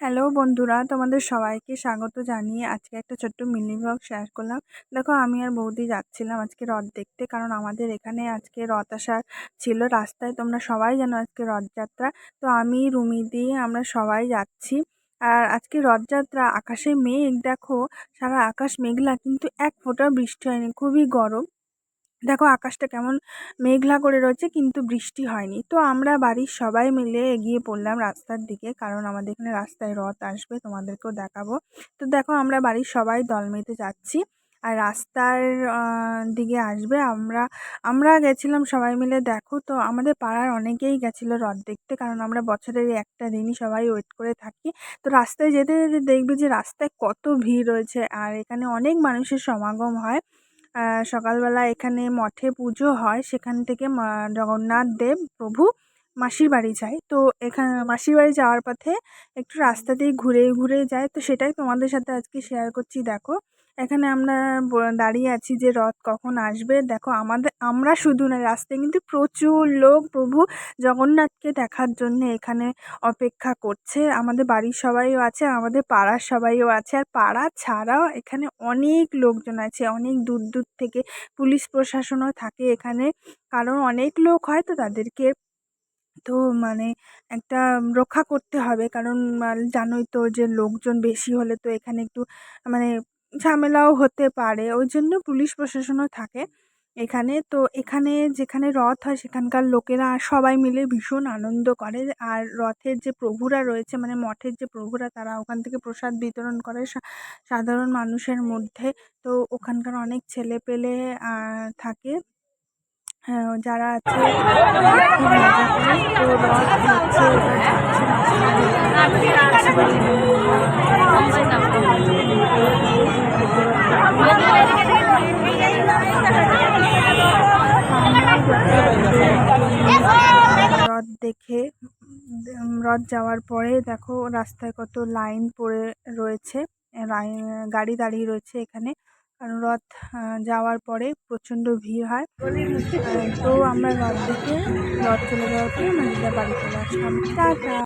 Hello বন্ধুরা, তোমাদের সবাইকে স্বাগত জানিয়ে আজকে একটা ছোট্ট মিনি ব্লগ শেয়ার করলাম। দেখো, আমি আর বৌদি যাচ্ছিলাম আজকে রথ দেখতে, কারণ আমাদের এখানে আজকে রথ আসা ছিল রাস্তায়। তোমরা সবাই জানো আজকে রথযাত্রা। তো আমি, রুমিদি, আমরা সবাই যাচ্ছি। আর আজকে রথযাত্রা, আকাশে মেঘ দেখো, সারা আকাশ মেঘলা, কিন্তু এক ফোঁটা বৃষ্টি হয়নি, খুবই গরম। দেখো আকাশটা কেমন মেঘলা করে রয়েছে, কিন্তু বৃষ্টি হয়নি। তো আমরা বাড়ির সবাই মিলে এগিয়ে পড়লাম রাস্তার দিকে, কারণ আমাদের এখানে রাস্তায় রথ আসবে, তোমাদেরকেও দেখাবো। তো দেখো আমরা বাড়ির সবাই দল মেতে যাচ্ছি আর রাস্তার দিকে আসবে। আমরা আমরা গেছিলাম সবাই মিলে। দেখো, তো আমাদের পাড়ার অনেকেই গেছিলো রথ দেখতে, কারণ আমরা বছরের এই একটা দিনই সবাই ওয়েট করে থাকি। তো রাস্তায় যেতে যেতে দেখবে যে রাস্তায় কত ভিড় রয়েছে, আর এখানে অনেক মানুষের সমাগম হয়। সকালবেলা এখানে মঠে পুজো হয়, সেখান থেকে জগন্নাথ দেব প্রভু মাসির বাড়ি যায়। তো এখানে মাসির বাড়ি যাওয়ার পথে একটু রাস্তা দিয়ে ঘুরে ঘুরে যায়, তো সেটাই তোমাদের সাথে আজকে শেয়ার করছি। দেখো এখানে আমরা দাঁড়িয়ে আছি যে রথ কখন আসবে। দেখো আমরা শুধু না, রাস্তায় কিন্তু প্রচুর লোক প্রভু জগন্নাথকে দেখার জন্য এখানে অপেক্ষা করছে। আমাদের বাড়ির সবাইও আছে, আমাদের পাড়ার সবাইও আছে, আর পাড়া ছাড়াও এখানে অনেক লোকজন আছে, অনেক দূর দূর থেকে পুলিশ প্রশাসনও থাকে এখানে, কারণ অনেক লোক হয় তো তাদেরকে তো মানে একটা রক্ষা করতে হবে। কারণ জানোই তো যে লোকজন বেশি হলে তো এখানে একটু মানে ঝামেলাও হতে পারে, ওই জন্য পুলিশ প্রশাসনও থাকে এখানে। তো এখানে যেখানে রথ হয় সেখানকার লোকেরা সবাই মিলে ভীষণ আনন্দ করে। আর রথের যে প্রভুরা রয়েছে, মানে মঠের যে প্রভুরা, তারা ওখান থেকে প্রসাদ বিতরণ করে সাধারণ মানুষের মধ্যে। তো ওখানকার অনেক ছেলে পেলে থাকে, হ্যাঁ, যারা আছে খুব মজা করে। তো রথ হচ্ছে, এবার যাচ্ছে মাসির রথ দেখে রথ যাওয়ার পরে দেখো রাস্তায় কত লাইন পড়ে রয়েছে, গাড়ি দাঁড়িয়ে রয়েছে এখানে, কারণ রথ যাওয়ার পরে প্রচণ্ড ভিড় হয়। তো আমরা রথ দেখে রথ চলে যাওয়ার পরে নিজেদের বাড়ি চলে আসলাম। টাটা।